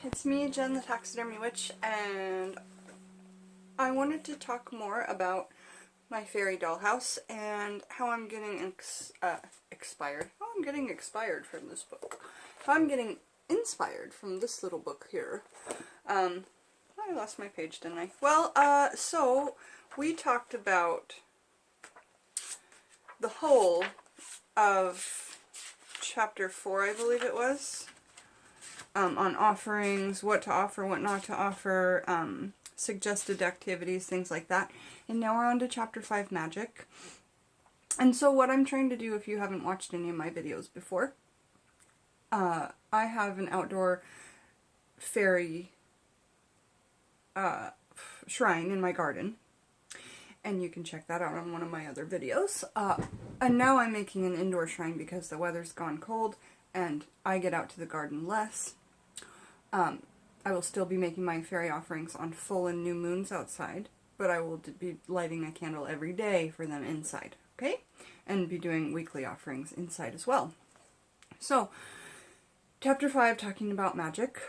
it's me, Jen, the Taxidermy Witch, and I wanted to talk more about my fairy dollhouse and how I'm getting expired. How I'm getting expired from this book. How I'm getting inspired from this little book here. I lost my page, didn't I? Well, so we talked about the whole of chapter 4, I believe it was. On offerings, what to offer, what not to offer, suggested activities, things like that. And now we're on to chapter 5, magic. And so what I'm trying to do, if you haven't watched any of my videos before, I have an outdoor fairy shrine in my garden. And you can check that out on one of my other videos. And now I'm making an indoor shrine because the weather's gone cold and I get out to the garden less. I will still be making my fairy offerings on full and new moons outside, but I will be lighting a candle every day for them inside, okay? And be doing weekly offerings inside as well. So, chapter 5, talking about magic.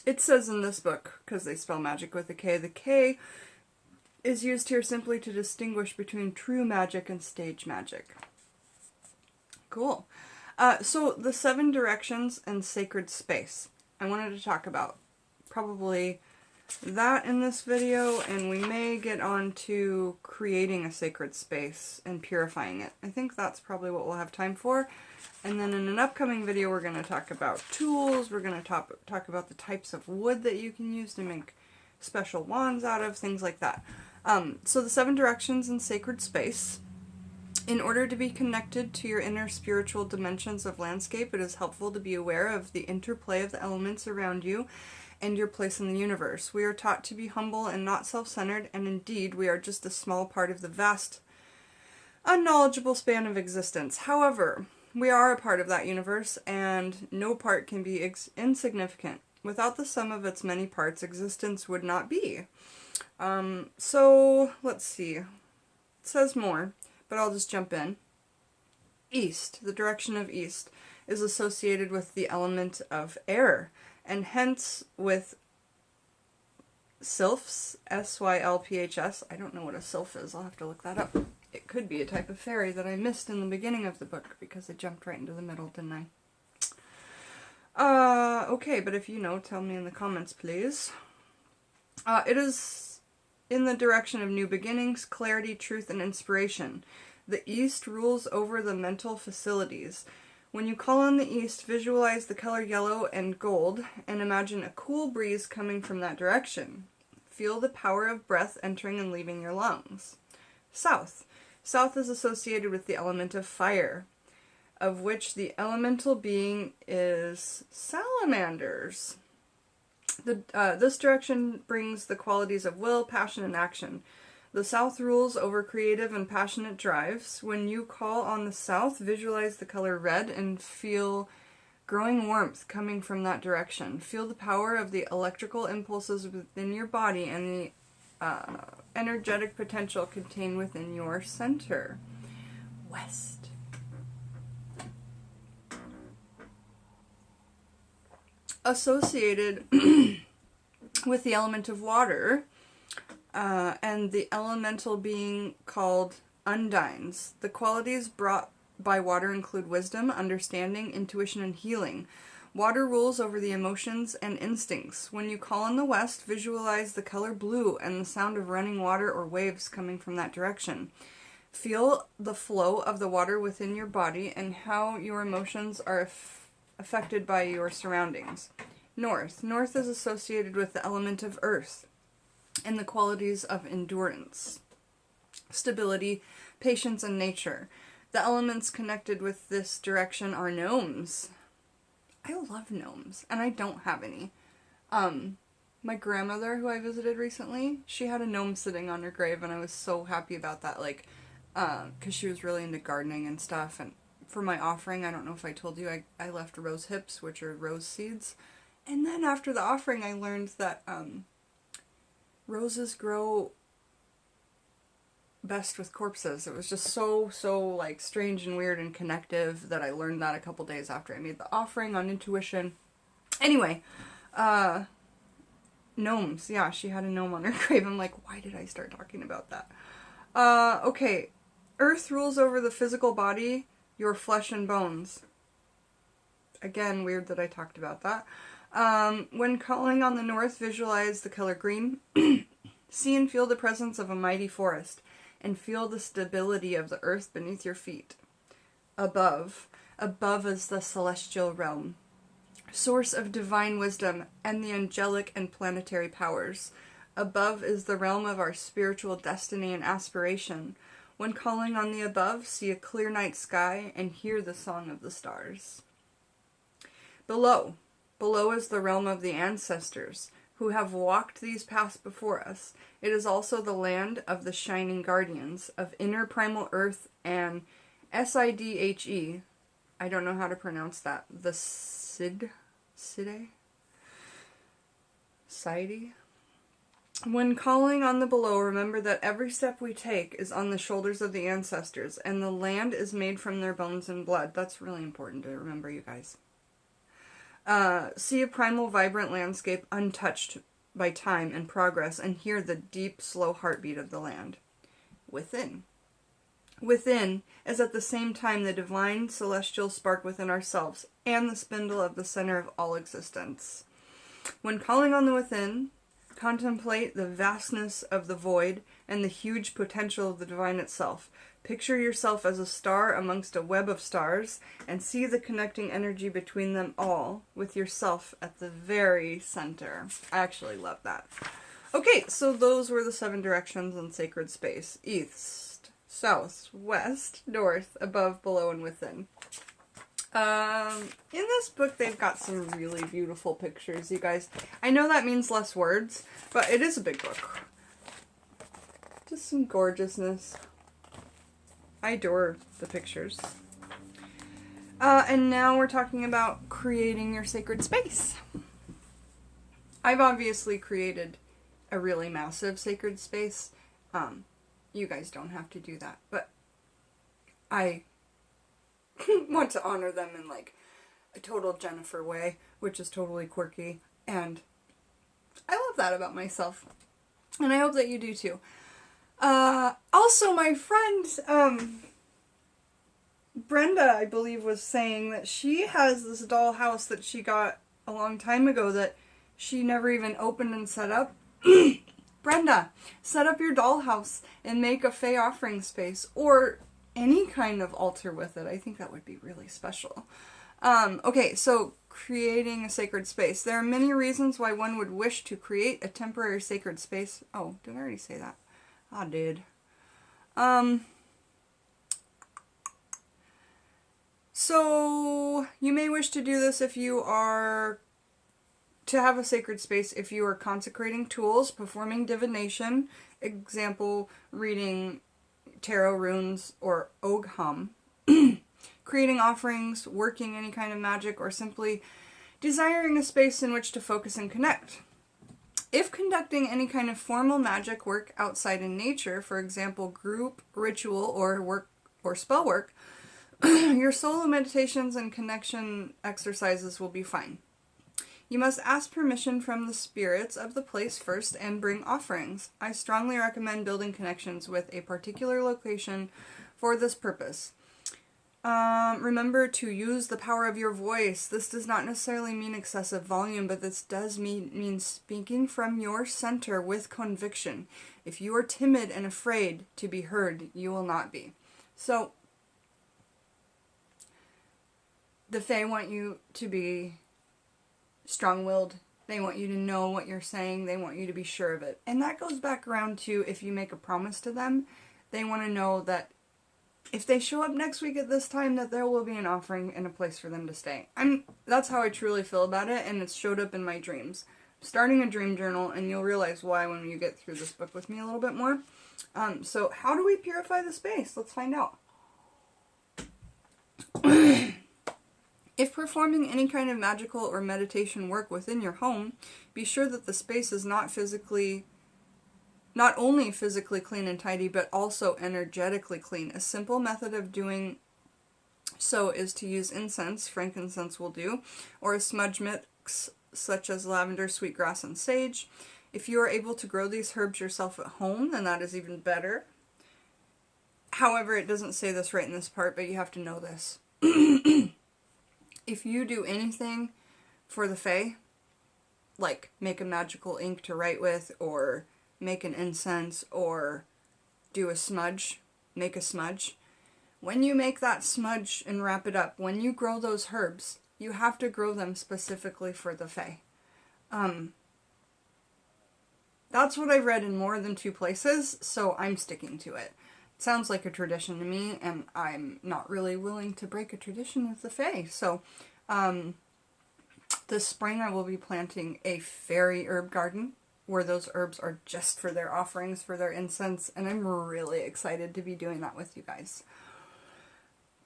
It says in this book, because they spell magic with a K, the K is used here simply to distinguish between true magic and stage magic. Cool. So the 7 directions and sacred space. I wanted to talk about probably that in this video, and we may get on to creating a sacred space and purifying it. I think that's probably what we'll have time for. And then in an upcoming video, we're going to talk about tools. We're going to talk about the types of wood that you can use to make special wands out of, things like that. So the 7 directions and sacred space. In order to be connected to your inner spiritual dimensions of landscape, it is helpful to be aware of the interplay of the elements around you and your place in the universe. We are taught to be humble and not self-centered, and indeed, we are just a small part of the vast, unknowledgeable span of existence. However, we are a part of that universe, and no part can be insignificant. Without the sum of its many parts, existence would not be. So, let's see. It says more, but I'll just jump in. East, the direction of east, is associated with the element of air, and hence with sylphs, S-Y-L-P-H-S. I don't know what a sylph is, I'll have to look that up. It could be a type of fairy that I missed in the beginning of the book, because I jumped right into the middle, didn't I? Okay, but if you know, tell me in the comments, please. It is in the direction of new beginnings, clarity, truth, and inspiration. The east rules over the mental facilities. When you call on the east, visualize the color yellow and gold, and imagine a cool breeze coming from that direction. Feel the power of breath entering and leaving your lungs. South. South is associated with the element of fire, of which the elemental being is salamanders. This direction brings the qualities of will, passion, and action. The south rules over creative and passionate drives. When you call on the south, visualize the color red and feel growing warmth coming from that direction. Feel the power of the electrical impulses within your body and the energetic potential contained within your center. West. Associated with the element of water, and the elemental being called undines. The qualities brought by water include wisdom, understanding, intuition, and healing. Water rules over the emotions and instincts. When you call on the west, visualize the color blue and the sound of running water or waves coming from that direction. Feel the flow of the water within your body and how your emotions are affected by your surroundings. North. North is associated with the element of earth and the qualities of endurance, stability, patience, and nature. The elements connected with this direction are gnomes. I love gnomes, and I don't have any. My grandmother, who I visited recently, she had a gnome sitting on her grave, and I was so happy about that, like, because she was really into gardening and stuff, and for my offering, I don't know if I told you, I left rose hips, which are rose seeds. And then after the offering, I learned that roses grow best with corpses. It was just so like strange and weird and connective that I learned that a couple days after I made the offering on intuition. Anyway, gnomes. Yeah, she had a gnome on her grave. I'm like, why did I start talking about that? Okay. Earth rules over the physical body, your flesh and bones. Again, weird that I talked about that. When calling on the north, visualize the color green. See and feel the presence of a mighty forest, and feel the stability of the earth beneath your feet. Above is the celestial realm, source of divine wisdom and the angelic and planetary powers. Above is the realm of our spiritual destiny and aspiration. When calling on the above, see a clear night sky and hear the song of the stars. Below is the realm of the ancestors, who have walked these paths before us. It is also the land of the shining guardians of inner primal earth and Sidhe. I don't know how to pronounce that. The Sidhe? When calling on the below, remember that every step we take is on the shoulders of the ancestors, and the land is made from their bones and blood. That's really important to remember, you guys. See a primal, vibrant landscape untouched by time and progress, and hear the deep, slow heartbeat of the land. Within is at the same time the divine celestial spark within ourselves, and the spindle of the center of all existence. When calling on the within, contemplate the vastness of the void and the huge potential of the divine itself. Picture yourself as a star amongst a web of stars, and see the connecting energy between them all, with yourself at the very center. I actually love that. Okay, so those were the 7 directions in sacred space. East, south, west, north, above, below, and within. In this book, they've got some really beautiful pictures, you guys. I know that means less words, but it is a big book. Just some gorgeousness. I adore the pictures. And now we're talking about creating your sacred space. I've obviously created a really massive sacred space. You guys don't have to do that, but I want to honor them in like a total Jennifer way, which is totally quirky, and I love that about myself, and I hope that you do too. Also, my friend, Brenda, I believe, was saying that she has this doll house that she got a long time ago that she never even opened and set up. Brenda, set up your doll house and make a Fae offering space, or any kind of altar with it. I think that would be really special. Okay, so creating a sacred space. There are many reasons why one would wish to create a temporary sacred space. Oh, did I already say that? I did. So you may wish to do this if you are to have a sacred space if you are consecrating tools, performing divination, example, reading tarot runes or Ogham, creating offerings, working any kind of magic, or simply desiring a space in which to focus and connect. If conducting any kind of formal magic work outside in nature, for example, group, ritual, or work or spell work, your solo meditations and connection exercises will be fine. You must ask permission from the spirits of the place first and bring offerings. I strongly recommend building connections with a particular location for this purpose. Remember to use the power of your voice. This does not necessarily mean excessive volume, but this does mean speaking from your center with conviction. If you are timid and afraid to be heard, you will not be. So, the Fae want you to be strong-willed. They want you to know what you're saying. They want you to be sure of it. And that goes back around to if you make a promise to them, they want to know that if they show up next week at this time, that there will be an offering and a place for them to stay. That's how I truly feel about it, and it's showed up in my dreams. I'm starting a dream journal, and you'll realize why when you get through this book with me a little bit more. So how do we purify the space? Let's find out. If performing any kind of magical or meditation work within your home, be sure that the space is not physically not only physically clean and tidy, but also energetically clean. A simple method of doing so is to use incense, frankincense will do, or a smudge mix such as lavender, sweetgrass, and sage. If you are able to grow these herbs yourself at home, then that is even better. However, it doesn't say this right in this part, but you have to know this. If you do anything for the Fae, like make a magical ink to write with, or make an incense, or do a smudge, make a smudge, when you make that smudge and wrap it up, when you grow those herbs, you have to grow them specifically for the Fae. That's what I've read in more than 2 places, so I'm sticking to it. It sounds like a tradition to me, and I'm not really willing to break a tradition with the Fae. So, this spring I will be planting a fairy herb garden, where those herbs are just for their offerings, for their incense, and I'm really excited to be doing that with you guys.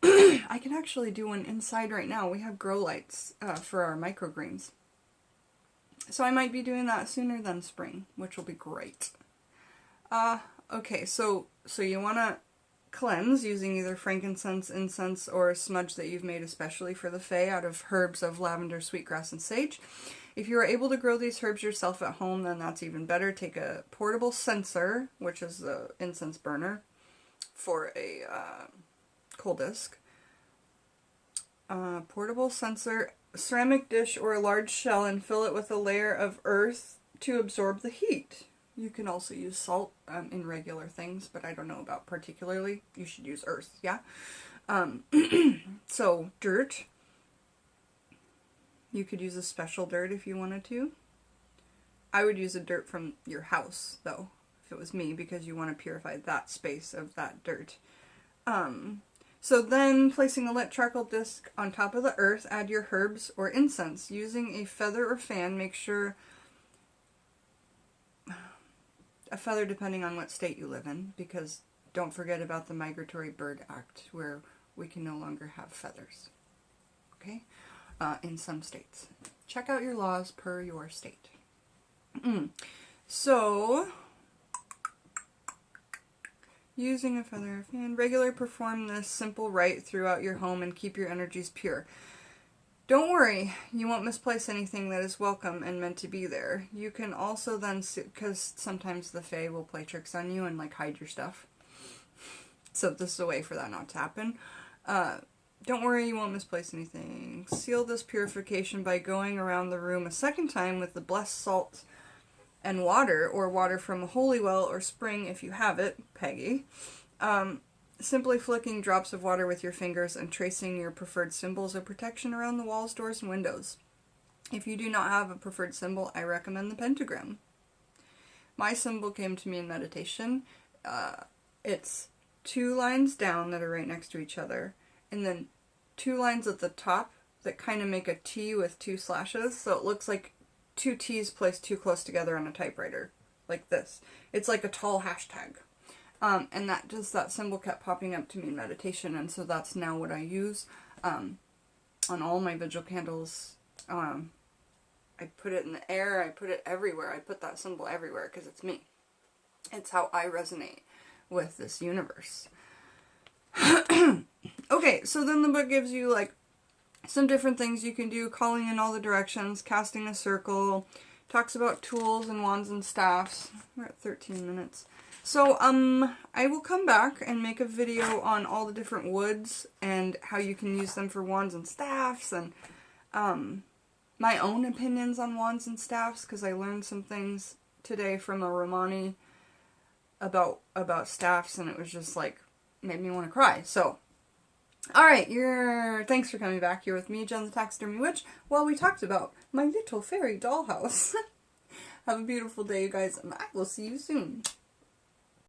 I can actually do one inside right now. We have grow lights for our microgreens. So I might be doing that sooner than spring, which will be great. Okay, so you want to cleanse using either frankincense, incense, or a smudge that you've made especially for the Fae out of herbs of lavender, sweetgrass, and sage. If you are able to grow these herbs yourself at home, then that's even better. Take a portable censer, which is the incense burner, for a coal disc. Portable censer, ceramic dish, or a large shell, and fill it with a layer of earth to absorb the heat. You can also use salt in regular things, but I don't know about particularly. You should use earth, yeah? So, dirt. You could use a special dirt if you wanted to. I would use a dirt from your house, though, if it was me, because you want to purify that space of that dirt. So then, placing a lit charcoal disc on top of the earth, add your herbs or incense. Using a feather or fan, make sure... a feather depending on what state you live in, because don't forget about the Migratory Bird Act, where we can no longer have feathers. Okay? In some states. Check out your laws per your state. So... using a feather or fan, regularly perform this simple rite throughout your home and keep your energies pure. Don't worry, you won't misplace anything that is welcome and meant to be there. You can also then, because sometimes the Fae will play tricks on you and like hide your stuff. So this is a way for that not to happen. Don't worry, you won't misplace anything. Seal this purification by going around the room a second time with the blessed salt and water, or water from a holy well or spring if you have it, Peggy. Simply flicking drops of water with your fingers and tracing your preferred symbols of protection around the walls, doors, and windows. If you do not have a preferred symbol, I recommend the pentagram. My symbol came to me in meditation. It's 2 lines down that are right next to each other, and then 2 lines at the top that kind of make a T with 2 slashes, so it looks like 2 T's placed too close together on a typewriter, like this. It's like a tall hashtag. And that symbol kept popping up to me in meditation, and so that's now what I use on all my vigil candles. I put it in the air, I put it everywhere. I put that symbol everywhere because it's me. It's how I resonate with this universe. Okay, so then the book gives you like some different things you can do, calling in all the directions, casting a circle, talks about tools and wands and staffs. We're at 13 minutes. So, I will come back and make a video on all the different woods and how you can use them for wands and staffs, and, my own opinions on wands and staffs, because I learned some things today from a Romani about staffs, and it was just like, made me want to cry. So, alright, thanks for coming back here with me, Jen the Taxidermy Witch, while we talked about my little fairy dollhouse. Have a beautiful day, you guys, and I will see you soon.